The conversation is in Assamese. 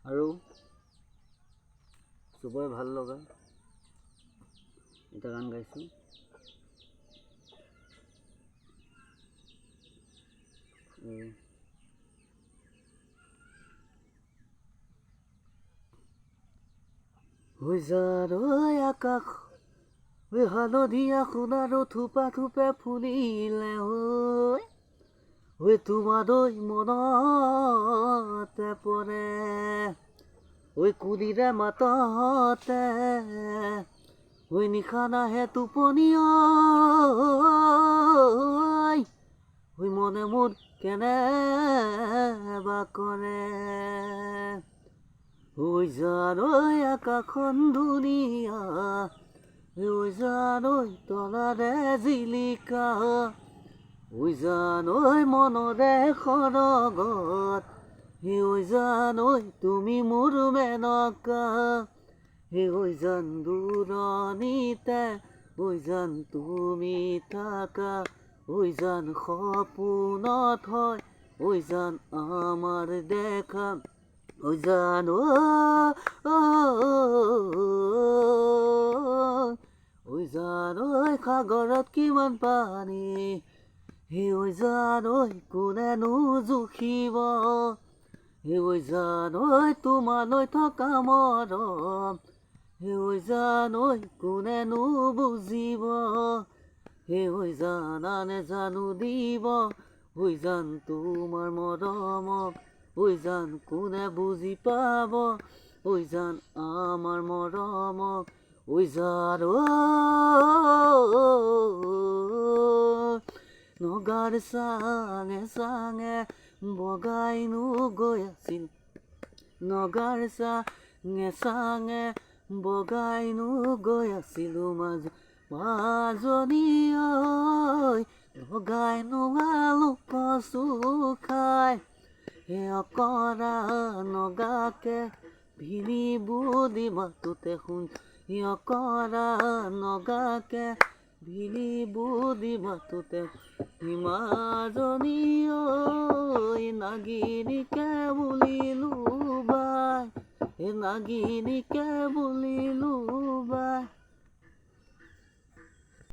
আৰু চবৰে ভাল লগা এটা গান গাইছোঁ। যাৰৈ আকাশ হালধীয়া সোণাৰো থোপা থোপে ফুলিলে তোমালৈ মনতে পৰে কুলিৰে মাততে নিশা নাহে টোপনি মনে মোৰ কেনে বা কৰে যাৰৈ আকাশখন ধুনীয়া যাৰৈ তলাৰে জিলিকা জানৈ মনৰে সৰগত জানৈ তুমি মোৰ মেনকা জান দূৰণিতে জান তুমি থাকা জান সপোনত হয় জান আমাৰ দেখা জানৈ সাগৰত কিমান পানী জানৈ কোনেনো জুখিব জানৈ তোমালৈ থকা মৰম জানৈ কোনেনো বুজিব জানানে জানো দিব জান তোমাৰ মৰমক জান কোনে বুজি পাব জান আমাৰ মৰমক নগাৰ চাঙে চাঙে বগাইনো গৈ আছিল নগাৰ চাঙে চাঙে বগাইনো গৈ আছিলো মাজনী বগাইনো আলু কচু খাই অকৰা নগাকে ভিনি বুলি মাতোতে শুন অকৰা নগাকে ভিনি বুলি মাতোতে মাজনী নাগিনীকে বুলিলো বাই নাগিনীকে বুলিলো বাই।